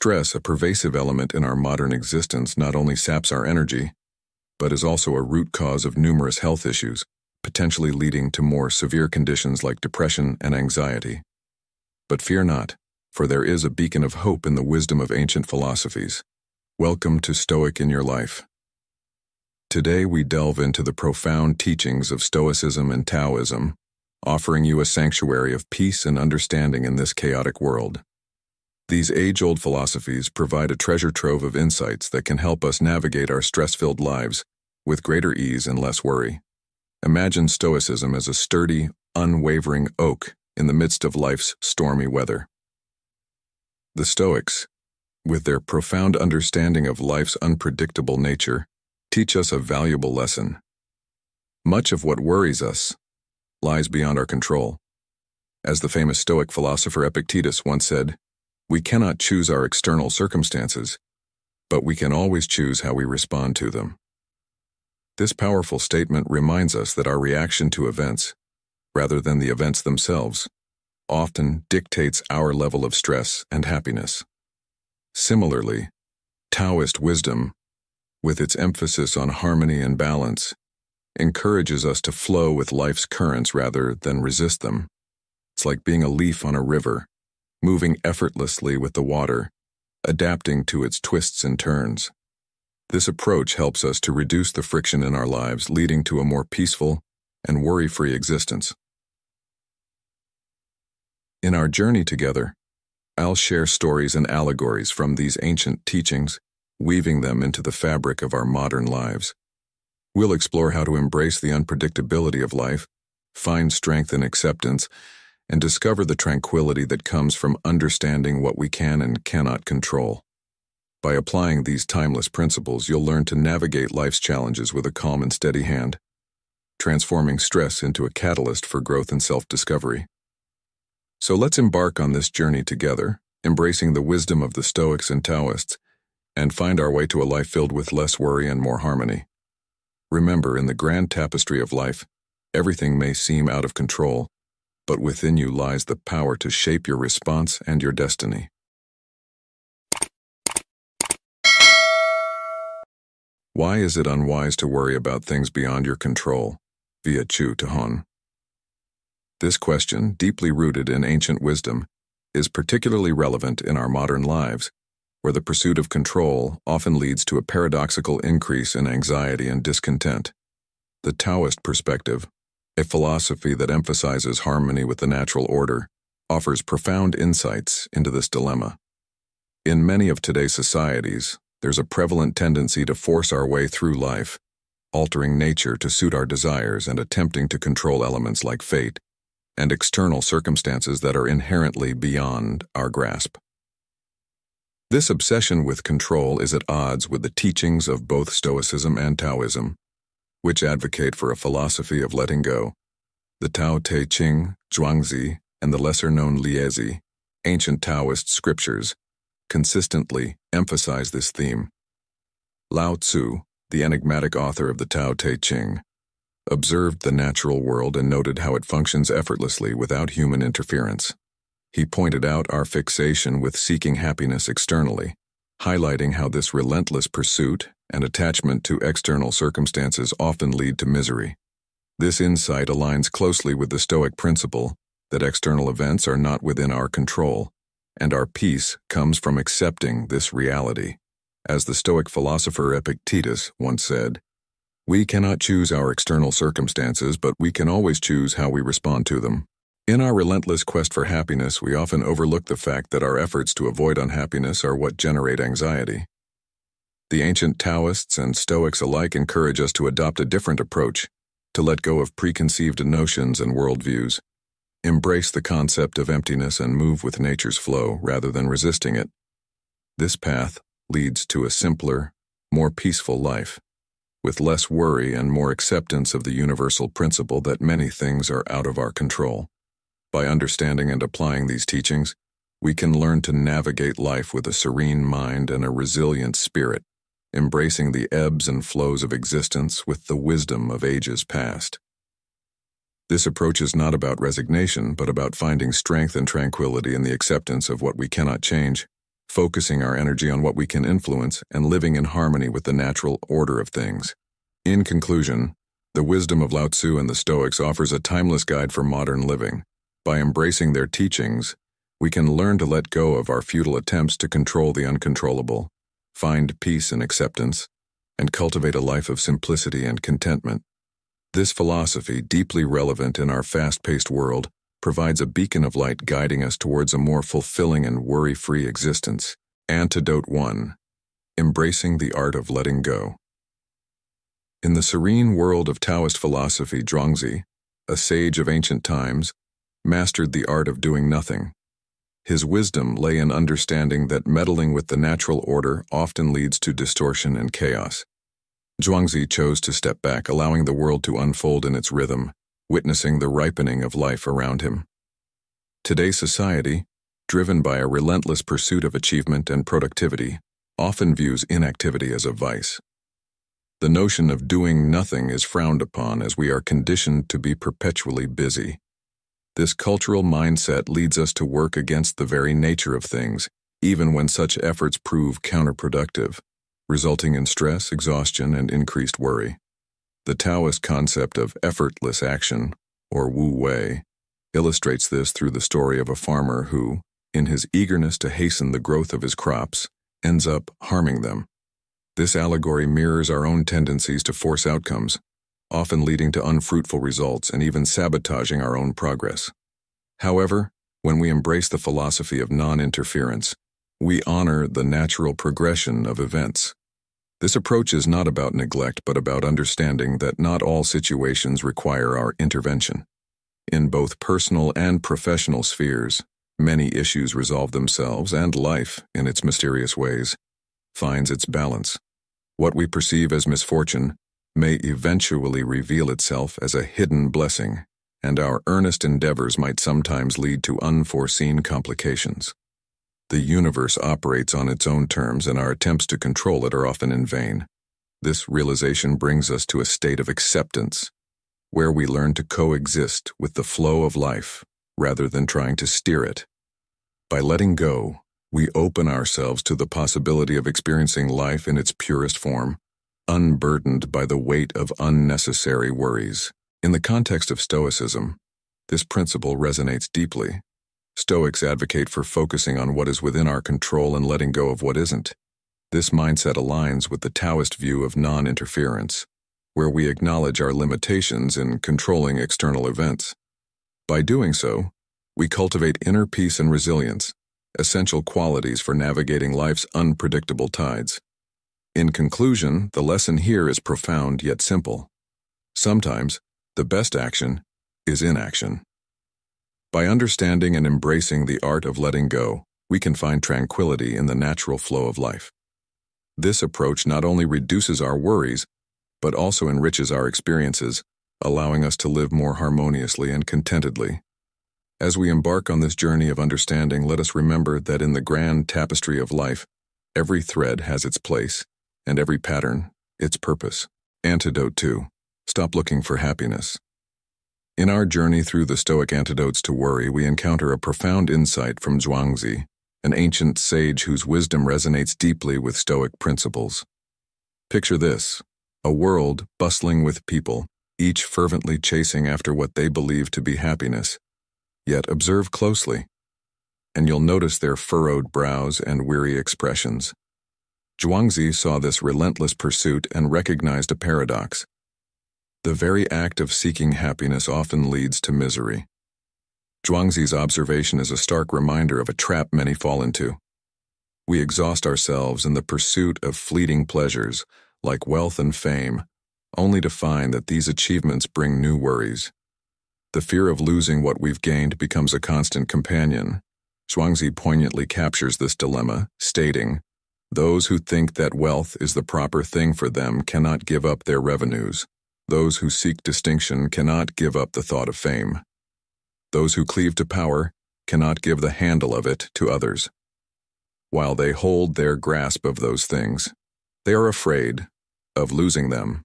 Stress, a pervasive element in our modern existence, not only saps our energy, but is also a root cause of numerous health issues, potentially leading to more severe conditions like depression and anxiety. But fear not, for there is a beacon of hope in the wisdom of ancient philosophies. Welcome to Stoic in Your Life. Today we delve into the profound teachings of Stoicism and Taoism, offering you a sanctuary of peace and understanding in this chaotic world. These age-old philosophies provide a treasure trove of insights that can help us navigate our stress-filled lives with greater ease and less worry. Imagine Stoicism as a sturdy, unwavering oak in the midst of life's stormy weather. The Stoics, with their profound understanding of life's unpredictable nature, teach us a valuable lesson. Much of what worries us lies beyond our control. As the famous Stoic philosopher Epictetus once said, "We cannot choose our external circumstances, but we can always choose how we respond to them." This powerful statement reminds us that our reaction to events, rather than the events themselves, often dictates our level of stress and happiness. Similarly, Taoist wisdom, with its emphasis on harmony and balance, encourages us to flow with life's currents rather than resist them. It's like being a leaf on a river, moving effortlessly with the water, adapting to its twists and turns. This approach helps us to reduce the friction in our lives, leading to a more peaceful and worry-free existence. In our journey together, I'll share stories and allegories from these ancient teachings, weaving them into the fabric of our modern lives. We'll explore how to embrace the unpredictability of life, find strength in acceptance, and discover the tranquility that comes from understanding what we can and cannot control. By applying these timeless principles, you'll learn to navigate life's challenges with a calm and steady hand, transforming stress into a catalyst for growth and self-discovery. So let's embark on this journey together, embracing the wisdom of the Stoics and Taoists, and find our way to a life filled with less worry and more harmony. Remember, in the grand tapestry of life, everything may seem out of control, but within you lies the power to shape your response and your destiny. Why is it unwise to worry about things beyond your control? Via Chu Tahon. This question, deeply rooted in ancient wisdom, is particularly relevant in our modern lives, where the pursuit of control often leads to a paradoxical increase in anxiety and discontent. The Taoist perspective, a philosophy that emphasizes harmony with the natural order, offers profound insights into this dilemma. In many of today's societies, there's a prevalent tendency to force our way through life, altering nature to suit our desires and attempting to control elements like fate and external circumstances that are inherently beyond our grasp. This obsession with control is at odds with the teachings of both Stoicism and Taoism, which advocate for a philosophy of letting go. The Tao Te Ching, Zhuangzi, and the lesser-known Liezi, ancient Taoist scriptures, consistently emphasize this theme. Lao Tzu, the enigmatic author of the Tao Te Ching, observed the natural world and noted how it functions effortlessly without human interference. He pointed out our fixation with seeking happiness externally, highlighting how this relentless pursuit and attachment to external circumstances often lead to misery. This insight aligns closely with the Stoic principle that external events are not within our control, and our peace comes from accepting this reality. As the Stoic philosopher Epictetus once said, "We cannot choose our external circumstances, but we can always choose how we respond to them." In our relentless quest for happiness, we often overlook the fact that our efforts to avoid unhappiness are what generate anxiety. The ancient Taoists and Stoics alike encourage us to adopt a different approach, to let go of preconceived notions and worldviews, embrace the concept of emptiness and move with nature's flow rather than resisting it. This path leads to a simpler, more peaceful life, with less worry and more acceptance of the universal principle that many things are out of our control. By understanding and applying these teachings, we can learn to navigate life with a serene mind and a resilient spirit, embracing the ebbs and flows of existence with the wisdom of ages past. This approach is not about resignation, but about finding strength and tranquility in the acceptance of what we cannot change, focusing our energy on what we can influence and living in harmony with the natural order of things. In conclusion, the wisdom of Lao Tzu and the Stoics offers a timeless guide for modern living. By embracing their teachings, we can learn to let go of our futile attempts to control the uncontrollable, find peace and acceptance, and cultivate a life of simplicity and contentment. This philosophy, deeply relevant in our fast-paced world, provides a beacon of light guiding us towards a more fulfilling and worry-free existence. Antidote 1. Embracing the art of letting go. In the serene world of Taoist philosophy, Zhuangzi, a sage of ancient times, mastered the art of doing nothing. His wisdom lay in understanding that meddling with the natural order often leads to distortion and chaos. Zhuangzi chose to step back, allowing the world to unfold in its rhythm, witnessing the ripening of life around him. Today's society, driven by a relentless pursuit of achievement and productivity, often views inactivity as a vice. The notion of doing nothing is frowned upon as we are conditioned to be perpetually busy. This cultural mindset leads us to work against the very nature of things, even when such efforts prove counterproductive, resulting in stress, exhaustion, and increased worry. The Taoist concept of effortless action, or Wu Wei, illustrates this through the story of a farmer who, in his eagerness to hasten the growth of his crops, ends up harming them. This allegory mirrors our own tendencies to force outcomes, often leading to unfruitful results and even sabotaging our own progress. However, when we embrace the philosophy of non-interference, we honor the natural progression of events. This approach is not about neglect, but about understanding that not all situations require our intervention. In both personal and professional spheres, many issues resolve themselves, and life, in its mysterious ways, finds its balance. What we perceive as misfortune may eventually reveal itself as a hidden blessing, and our earnest endeavors might sometimes lead to unforeseen complications. The universe operates on its own terms, and our attempts to control it are often in vain. This realization brings us to a state of acceptance, where we learn to coexist with the flow of life rather than trying to steer it. By letting go, we open ourselves to the possibility of experiencing life in its purest form, unburdened by the weight of unnecessary worries. In the context of Stoicism, this principle resonates deeply. Stoics advocate for focusing on what is within our control and letting go of what isn't. This mindset aligns with the Taoist view of non-interference, where we acknowledge our limitations in controlling external events. By doing so, we cultivate inner peace and resilience, essential qualities for navigating life's unpredictable tides. In conclusion, the lesson here is profound yet simple. Sometimes, the best action is inaction. By understanding and embracing the art of letting go, we can find tranquility in the natural flow of life. This approach not only reduces our worries, but also enriches our experiences, allowing us to live more harmoniously and contentedly. As we embark on this journey of understanding, let us remember that in the grand tapestry of life, every thread has its place, and every pattern its purpose. Antidote 2. Stop looking for happiness. In our journey through the Stoic antidotes to worry, we encounter a profound insight from Zhuangzi, an ancient sage whose wisdom resonates deeply with Stoic principles. Picture this: a world bustling with people, each fervently chasing after what they believe to be happiness. Yet observe closely, and you'll notice their furrowed brows and weary expressions. Zhuangzi saw this relentless pursuit and recognized a paradox. The very act of seeking happiness often leads to misery. Zhuangzi's observation is a stark reminder of a trap many fall into. We exhaust ourselves in the pursuit of fleeting pleasures, like wealth and fame, only to find that these achievements bring new worries. The fear of losing what we've gained becomes a constant companion. Zhuangzi poignantly captures this dilemma, stating, "Those who think that wealth is the proper thing for them cannot give up their revenues. Those who seek distinction cannot give up the thought of fame. Those who cleave to power cannot give the handle of it to others. While they hold their grasp of those things, they are afraid of losing them.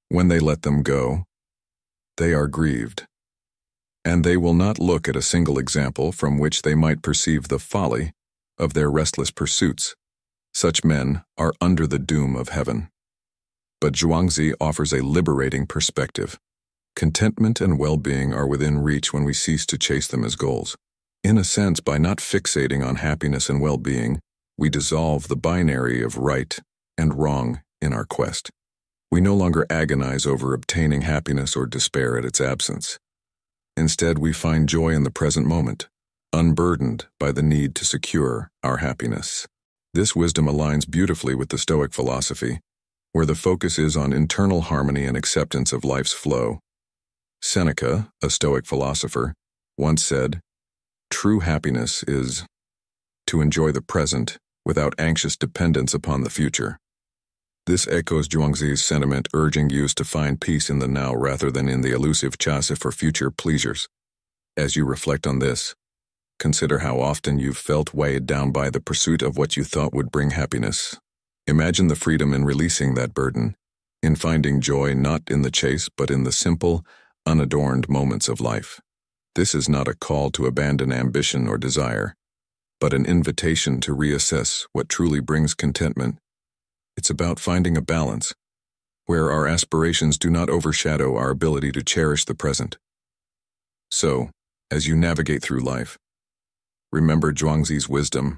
When they let them go, they are grieved. And they will not look at a single example from which they might perceive the folly of their restless pursuits. Such men are under the doom of heaven. But Zhuangzi offers a liberating perspective. Contentment and well-being are within reach when we cease to chase them as goals. In a sense, by not fixating on happiness and well-being, we dissolve the binary of right and wrong in our quest. We no longer agonize over obtaining happiness or despair at its absence. Instead, we find joy in the present moment, unburdened by the need to secure our happiness. This wisdom aligns beautifully with the Stoic philosophy, where the focus is on internal harmony and acceptance of life's flow. Seneca, a Stoic philosopher, once said, "True happiness is to enjoy the present without anxious dependence upon the future." This echoes Zhuangzi's sentiment urging youth to find peace in the now rather than in the elusive chase for future pleasures. As you reflect on this, consider how often you've felt weighed down by the pursuit of what you thought would bring happiness. Imagine the freedom in releasing that burden, in finding joy not in the chase but in the simple, unadorned moments of life. This is not a call to abandon ambition or desire, but an invitation to reassess what truly brings contentment. It's about finding a balance, where our aspirations do not overshadow our ability to cherish the present. So, as you navigate through life, remember Zhuangzi's wisdom.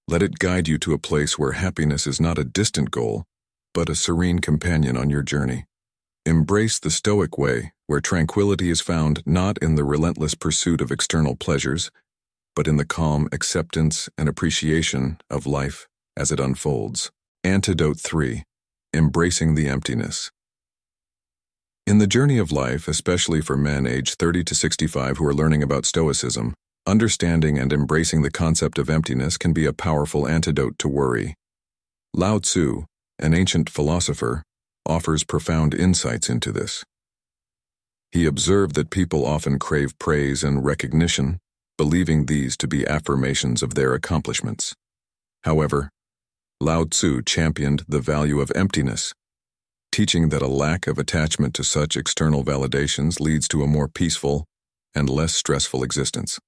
Let it guide you to a place where happiness is not a distant goal, but a serene companion on your journey. Embrace the Stoic way, where tranquility is found not in the relentless pursuit of external pleasures, but in the calm acceptance and appreciation of life as it unfolds. Antidote 3. Embracing the emptiness. In the journey of life, especially for men aged 30 to 65 who are learning about Stoicism, understanding and embracing the concept of emptiness can be a powerful antidote to worry. Lao Tzu, an ancient philosopher, offers profound insights into this. He observed that people often crave praise and recognition, believing these to be affirmations of their accomplishments. However, Lao Tzu championed the value of emptiness, teaching that a lack of attachment to such external validations leads to a more peaceful and less stressful existence.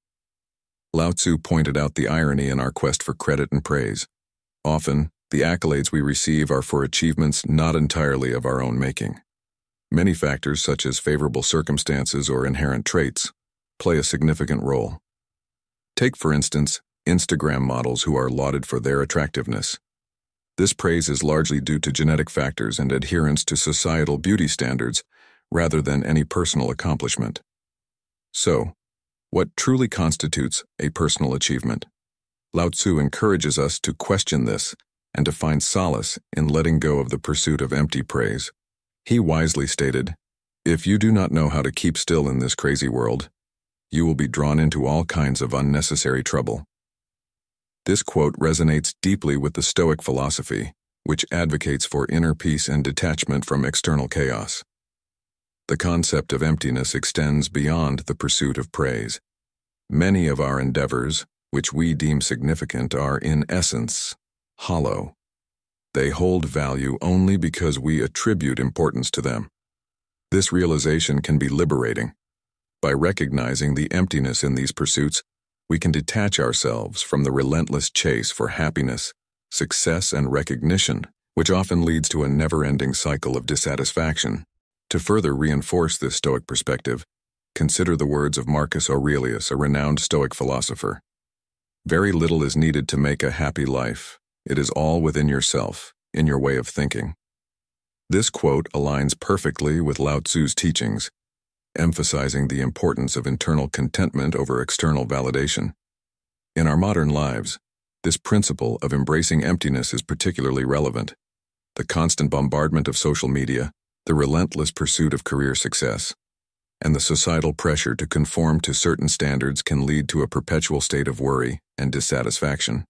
Lao Tzu pointed out the irony in our quest for credit and praise. Often, the accolades we receive are for achievements not entirely of our own making. Many factors, such as favorable circumstances or inherent traits, play a significant role. Take, for instance, Instagram models who are lauded for their attractiveness. This praise is largely due to genetic factors and adherence to societal beauty standards rather than any personal accomplishment. So, what truly constitutes a personal achievement? Lao Tzu encourages us to question this and to find solace in letting go of the pursuit of empty praise. He wisely stated, "If you do not know how to keep still in this crazy world, you will be drawn into all kinds of unnecessary trouble." This quote resonates deeply with the Stoic philosophy, which advocates for inner peace and detachment from external chaos. The concept of emptiness extends beyond the pursuit of praise. Many of our endeavors, which we deem significant, are in essence hollow. They hold value only because we attribute importance to them. This realization can be liberating. By recognizing the emptiness in these pursuits, we can detach ourselves from the relentless chase for happiness, success, and recognition, which often leads to a never-ending cycle of dissatisfaction. To further reinforce this Stoic perspective, consider the words of Marcus Aurelius, a renowned Stoic philosopher. "Very little is needed to make a happy life. It is all within yourself, in your way of thinking." This quote aligns perfectly with Lao Tzu's teachings, emphasizing the importance of internal contentment over external validation. In our modern lives, this principle of embracing emptiness is particularly relevant. The constant bombardment of social media, the relentless pursuit of career success, and the societal pressure to conform to certain standards can lead to a perpetual state of worry and dissatisfaction.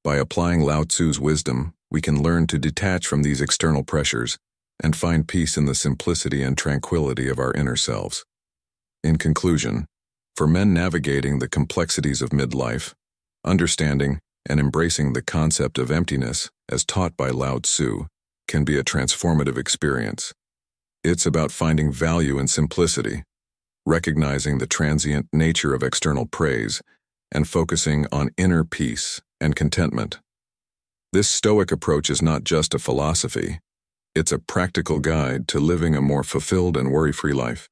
By applying Lao Tzu's wisdom, we can learn to detach from these external pressures and find peace in the simplicity and tranquility of our inner selves. In conclusion, for men navigating the complexities of midlife, understanding and embracing the concept of emptiness, as taught by Lao Tzu, can be a transformative experience. It's about finding value in simplicity, recognizing the transient nature of external praise, and focusing on inner peace and contentment. This Stoic approach is not just a philosophy, it's a practical guide to living a more fulfilled and worry-free life.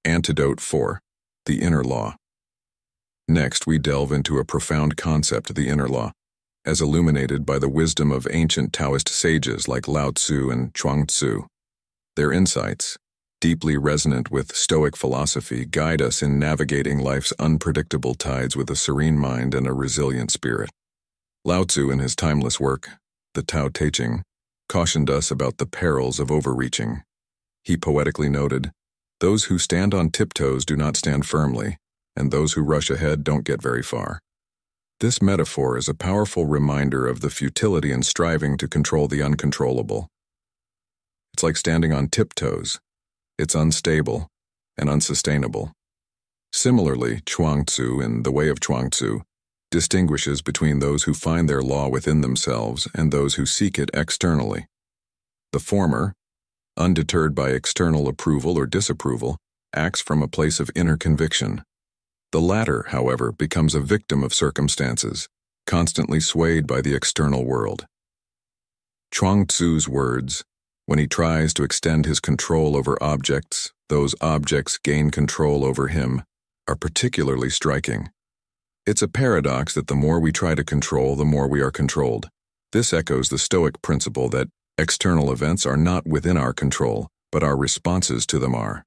Antidote 4. The Inner Law. Next, we delve into a profound concept, the inner law, as illuminated by the wisdom of ancient Taoist sages like Lao Tzu and Chuang Tzu. Their insights, deeply resonant with Stoic philosophy, guide us in navigating life's unpredictable tides with a serene mind and a resilient spirit. Lao Tzu, in his timeless work, the Tao Te Ching, cautioned us about the perils of overreaching. He poetically noted, "Those who stand on tiptoes do not stand firmly, and those who rush ahead don't get very far." This metaphor is a powerful reminder of the futility in striving to control the uncontrollable. It's like standing on tiptoes. It's unstable and unsustainable. Similarly, Chuang Tzu, in The Way of Chuang Tzu, distinguishes between those who find their law within themselves and those who seek it externally. The former, undeterred by external approval or disapproval, acts from a place of inner conviction. The latter, however, becomes a victim of circumstances, constantly swayed by the external world. Chuang Tzu's words, "When he tries to extend his control over objects, those objects gain control over him," are particularly striking. It's a paradox that the more we try to control, the more we are controlled. This echoes the Stoic principle that external events are not within our control, but our responses to them are.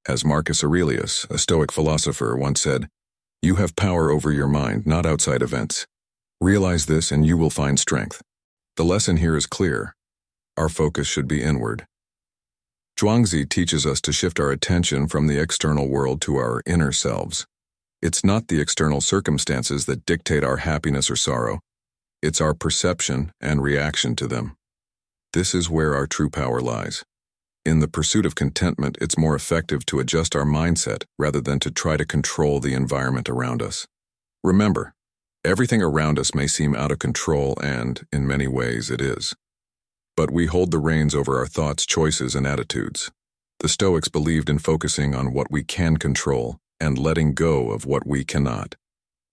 As Marcus Aurelius, a Stoic philosopher, once said, "You have power over your mind, not outside events. Realize this and you will find strength." The lesson here is clear. Our focus should be inward. Zhuangzi teaches us to shift our attention from the external world to our inner selves. It's not the external circumstances that dictate our happiness or sorrow. It's our perception and reaction to them. This is where our true power lies. In the pursuit of contentment, it's more effective to adjust our mindset rather than to try to control the environment around us. Remember, everything around us may seem out of control, and, in many ways, it is. But we hold the reins over our thoughts, choices, and attitudes. The Stoics believed in focusing on what we can control and letting go of what we cannot.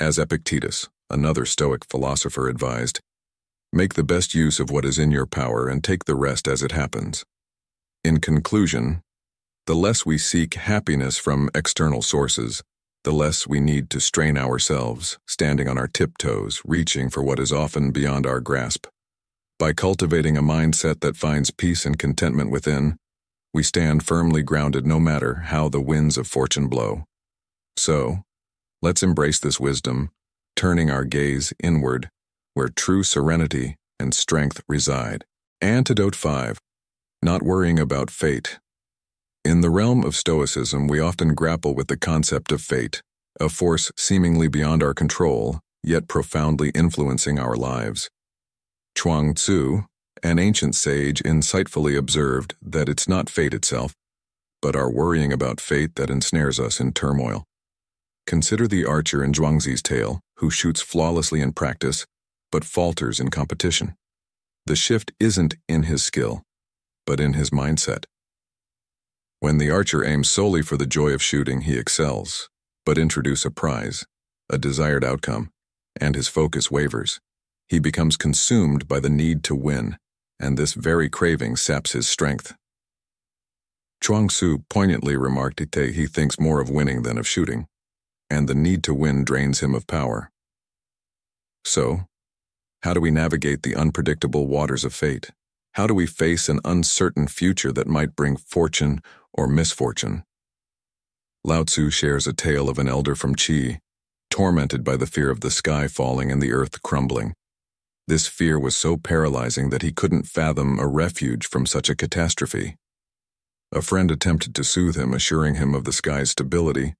As Epictetus, another Stoic philosopher, advised, "Make the best use of what is in your power and take the rest as it happens." In conclusion, the less we seek happiness from external sources, the less we need to strain ourselves, standing on our tiptoes, reaching for what is often beyond our grasp. By cultivating a mindset that finds peace and contentment within, we stand firmly grounded no matter how the winds of fortune blow. So, let's embrace this wisdom, turning our gaze inward, where true serenity and strength reside. Antidote 5. Not worrying about fate. In the realm of Stoicism, we often grapple with the concept of fate, a force seemingly beyond our control, yet profoundly influencing our lives. Chuang Tzu, an ancient sage, insightfully observed that it's not fate itself, but our worrying about fate that ensnares us in turmoil. Consider the archer in Zhuangzi's tale, who shoots flawlessly in practice, but falters in competition. The shift isn't in his skill, but in his mindset. When the archer aims solely for the joy of shooting, he excels, but introduce a prize, a desired outcome, and his focus wavers. He becomes consumed by the need to win, and this very craving saps his strength. Chuang Tzu poignantly remarked that he thinks more of winning than of shooting, and the need to win drains him of power. So, how do we navigate the unpredictable waters of fate? How do we face an uncertain future that might bring fortune or misfortune? Lao Tzu shares a tale of an elder from Qi, tormented by the fear of the sky falling and the earth crumbling. This fear was so paralyzing that he couldn't fathom a refuge from such a catastrophe. A friend attempted to soothe him, assuring him of the sky's stability,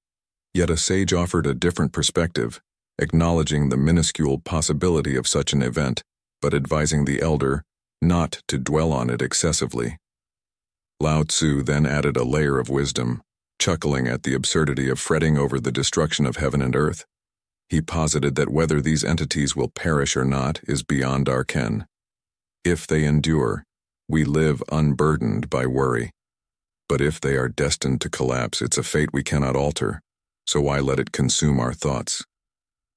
yet a sage offered a different perspective, acknowledging the minuscule possibility of such an event, but advising the elder not to dwell on it excessively. Lao Tzu then added a layer of wisdom, chuckling at the absurdity of fretting over the destruction of heaven and earth. He posited that whether these entities will perish or not is beyond our ken. If they endure, we live unburdened by worry. But if they are destined to collapse, it's a fate we cannot alter, so why let it consume our thoughts?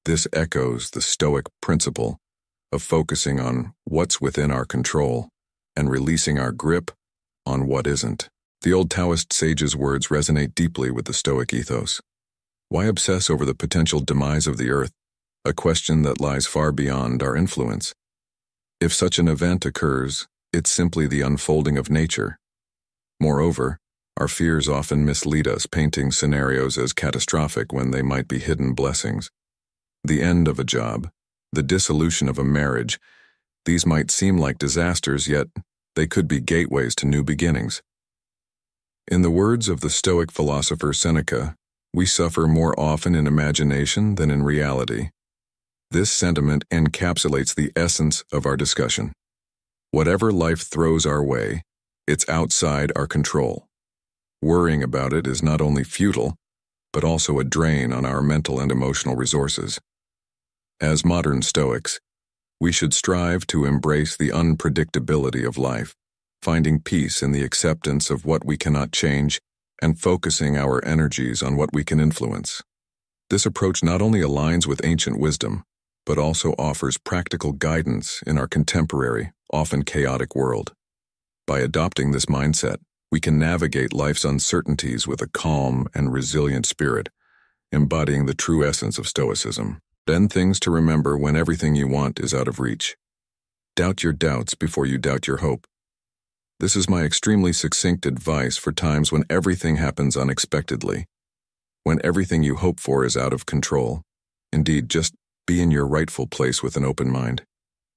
This echoes the Stoic principle of focusing on what's within our control and releasing our grip on what isn't. The old Taoist sage's words resonate deeply with the Stoic ethos. Why obsess over the potential demise of the earth, a question that lies far beyond our influence? If such an event occurs, it's simply the unfolding of nature. Moreover, our fears often mislead us, painting scenarios as catastrophic when they might be hidden blessings. The end of a job, the dissolution of a marriage, these might seem like disasters, yet they could be gateways to new beginnings. In the words of the Stoic philosopher Seneca, we suffer more often in imagination than in reality. This sentiment encapsulates the essence of our discussion. Whatever life throws our way, it's outside our control. Worrying about it is not only futile, but also a drain on our mental and emotional resources. As modern Stoics, we should strive to embrace the unpredictability of life, finding peace in the acceptance of what we cannot change and focusing our energies on what we can influence. This approach not only aligns with ancient wisdom, but also offers practical guidance in our contemporary, often chaotic world. By adopting this mindset, we can navigate life's uncertainties with a calm and resilient spirit, embodying the true essence of Stoicism. 10 things to remember when everything you want is out of reach. Doubt your doubts before you doubt your hope. This is my extremely succinct advice for times when everything happens unexpectedly, when everything you hope for is out of control. Indeed, just be in your rightful place with an open mind.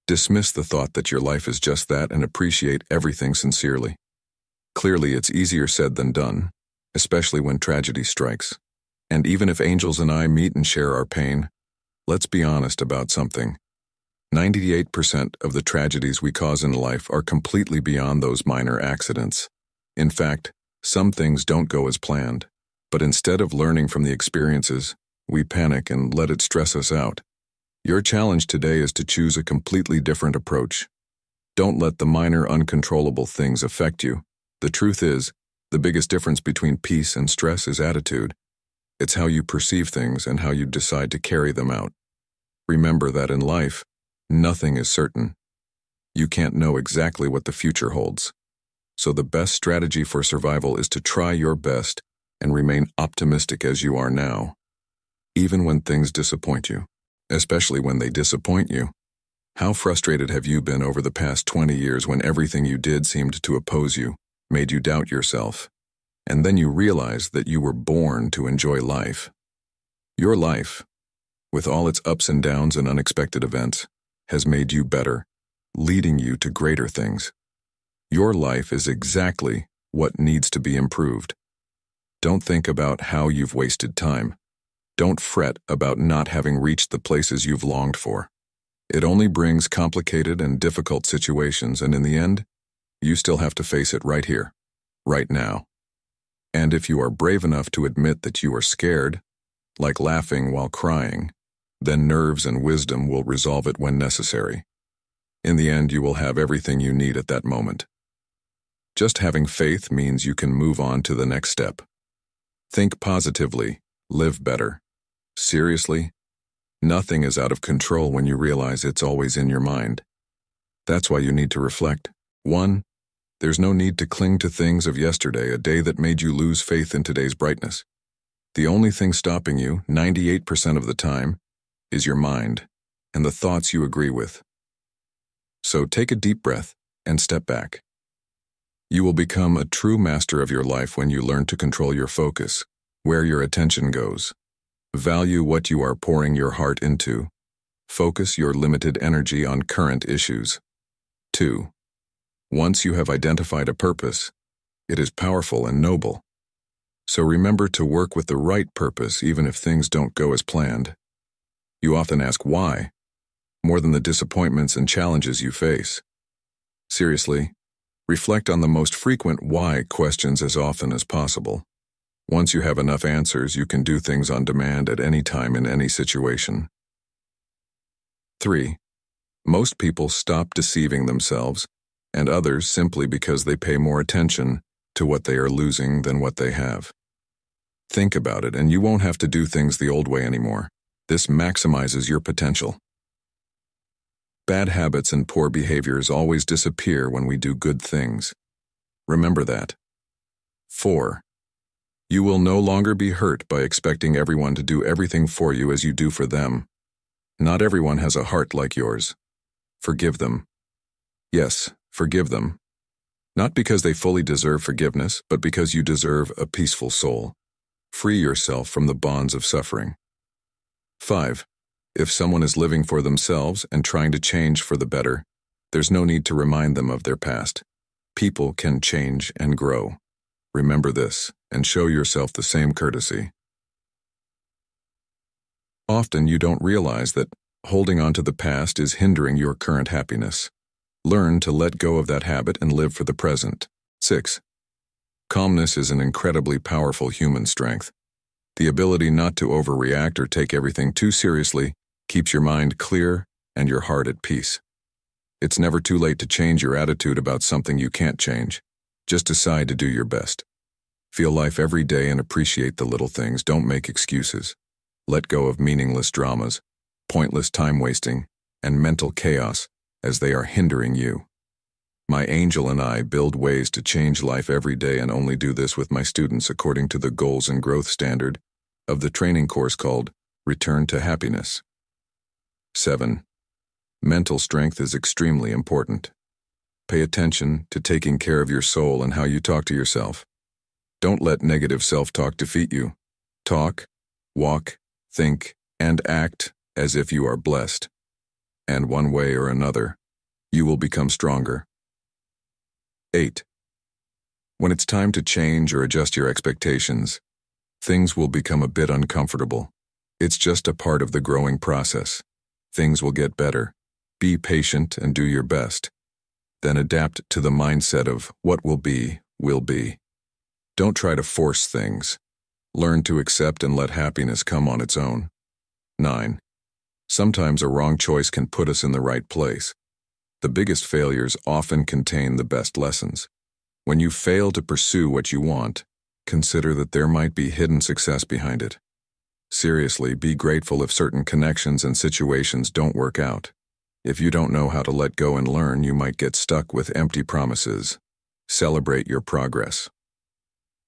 Dismiss the thought that your life is just that and appreciate everything sincerely. Clearly, it's easier said than done, especially when tragedy strikes. And even if angels and I meet and share our pain, let's be honest about something. 98% of the tragedies we cause in life are completely beyond those minor accidents. In fact, some things don't go as planned, but instead of learning from the experiences, we panic and let it stress us out. Your challenge today is to choose a completely different approach. Don't let the minor uncontrollable things affect you. The truth is, the biggest difference between peace and stress is attitude. It's how you perceive things and how you decide to carry them out. Remember that in life, nothing is certain. You can't know exactly what the future holds. So the best strategy for survival is to try your best and remain optimistic as you are now, even when things disappoint you, especially when they disappoint you. How frustrated have you been over the past 20 years when everything you did seemed to oppose you, made you doubt yourself, and then you realized that you were born to enjoy life? Your life, with all its ups and downs and unexpected events, has made you better, leading you to greater things. Your life is exactly what needs to be improved. Don't think about how you've wasted time. Don't fret about not having reached the places you've longed for. It only brings complicated and difficult situations, and in the end, you still have to face it right here, right now. And if you are brave enough to admit that you are scared, like laughing while crying, then nerves and wisdom will resolve it when necessary. In the end, you will have everything you need at that moment. Just having faith means you can move on to the next step. Think positively, live better. Seriously, nothing is out of control when you realize it's always in your mind. That's why you need to reflect. 1. There's no need to cling to things of yesterday, a day that made you lose faith in today's brightness. The only thing stopping you, 98% of the time, is your mind and the thoughts you agree with. So take a deep breath and step back. You will become a true master of your life when you learn to control your focus, where your attention goes. Value what you are pouring your heart into. Focus your limited energy on current issues. 2. Once you have identified a purpose, it is powerful and noble. So remember to work with the right purpose even if things don't go as planned. You often ask why, more than the disappointments and challenges you face. Seriously, reflect on the most frequent why questions as often as possible. Once you have enough answers, you can do things on demand at any time in any situation. 3. Most people stop deceiving themselves and others simply because they pay more attention to what they are losing than what they have. Think about it, and you won't have to do things the old way anymore. This maximizes your potential. Bad habits and poor behaviors always disappear when we do good things. Remember that. 4. You will no longer be hurt by expecting everyone to do everything for you as you do for them. Not everyone has a heart like yours. Forgive them. Yes, forgive them. Not because they fully deserve forgiveness, but because you deserve a peaceful soul. Free yourself from the bonds of suffering. 5. If someone is living for themselves and trying to change for the better, there's no need to remind them of their past. People can change and grow. Remember this, and show yourself the same courtesy. Often you don't realize that holding on to the past is hindering your current happiness. Learn to let go of that habit and live for the present. 6. Calmness is an incredibly powerful human strength. The ability not to overreact or take everything too seriously keeps your mind clear and your heart at peace. It's never too late to change your attitude about something you can't change. Just decide to do your best. Feel life every day and appreciate the little things. Don't make excuses. Let go of meaningless dramas, pointless time wasting, and mental chaos as they are hindering you. My angel and I build ways to change life every day and only do this with my students according to the goals and growth standard of the training course called Return to Happiness. 7. Mental strength is extremely important. Pay attention to taking care of your soul and how you talk to yourself. Don't let negative self-talk defeat you. Talk, walk, think, and act as if you are blessed. And one way or another, you will become stronger. 8. When it's time to change or adjust your expectations, things will become a bit uncomfortable. It's just a part of the growing process. Things will get better. Be patient and do your best. Then adapt to the mindset of what will be, will be. Don't try to force things. Learn to accept and let happiness come on its own. 9. Sometimes a wrong choice can put us in the right place. The biggest failures often contain the best lessons. When you fail to pursue what you want, consider that there might be hidden success behind it. Seriously, be grateful if certain connections and situations don't work out. If you don't know how to let go and learn, you might get stuck with empty promises. Celebrate your progress.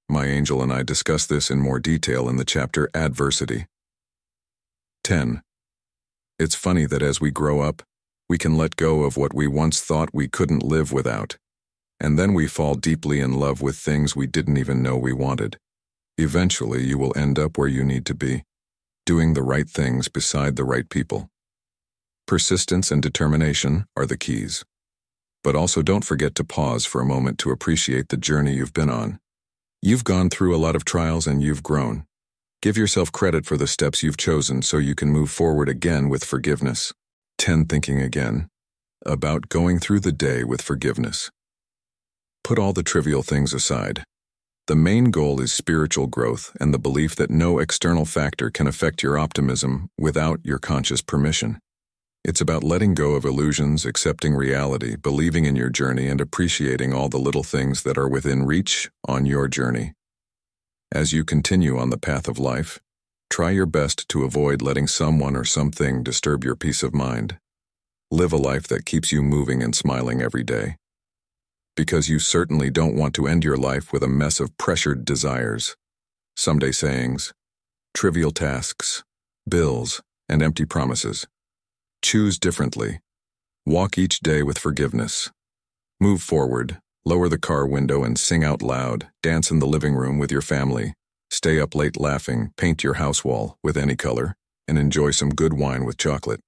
My angel and I discuss this in more detail in the chapter Adversity. 10. It's funny that as we grow up, we can let go of what we once thought we couldn't live without, and then we fall deeply in love with things we didn't even know we wanted. Eventually, you will end up where you need to be, doing the right things beside the right people. Persistence and determination are the keys. But also don't forget to pause for a moment to appreciate the journey you've been on. You've gone through a lot of trials and you've grown. Give yourself credit for the steps you've chosen so you can move forward again with forgiveness. 10. Thinking again about going through the day with forgiveness. Put all the trivial things aside. The main goal is spiritual growth and the belief that no external factor can affect your optimism without your conscious permission. It's about letting go of illusions, accepting reality, believing in your journey, and appreciating all the little things that are within reach on your journey. As you continue on the path of life, try your best to avoid letting someone or something disturb your peace of mind. Live a life that keeps you moving and smiling every day. Because you certainly don't want to end your life with a mess of pressured desires, someday sayings, trivial tasks, bills, and empty promises. Choose differently. Walk each day with forgiveness. Move forward, lower the car window and sing out loud, dance in the living room with your family, stay up late laughing, paint your house wall with any color, and enjoy some good wine with chocolate.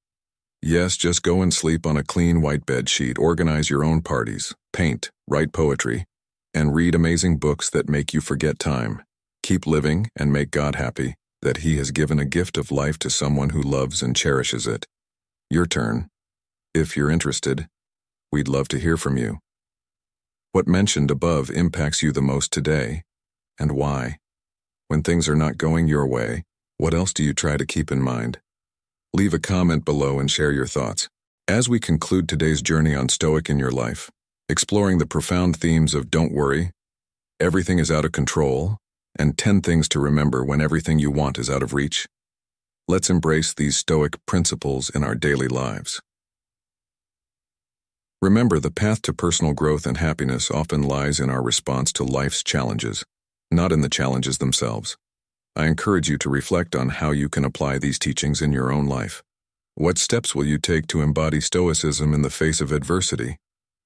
Yes, just go and sleep on a clean white bed sheet, organize your own parties, paint, write poetry, and read amazing books that make you forget time. Keep living and make God happy that He has given a gift of life to someone who loves and cherishes it. Your turn. If you're interested, we'd love to hear from you. What mentioned above impacts you the most today, and why? When things are not going your way, what else do you try to keep in mind? Leave a comment below and share your thoughts. As we conclude today's journey on Stoic in Your Life, exploring the profound themes of don't worry, everything is out of control, and 10 things to remember when everything you want is out of reach, Let's embrace these Stoic principles in our daily lives. Remember, the path to personal growth and happiness often lies in our response to life's challenges, not in the challenges themselves. I encourage you to reflect on how you can apply these teachings in your own life. What steps will you take to embody Stoicism in the face of adversity?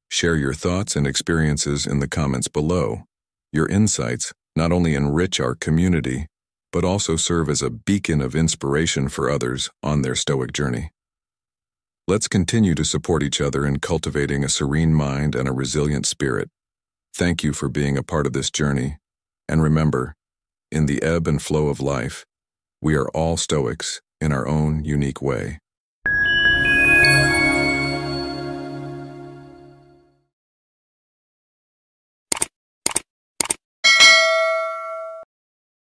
Share your thoughts and experiences in the comments below. Your insights not only enrich our community, but also serve as a beacon of inspiration for others on their Stoic journey. Let's continue to support each other in cultivating a serene mind and a resilient spirit. Thank you for being a part of this journey. And remember, in the ebb and flow of life, we are all Stoics in our own unique way.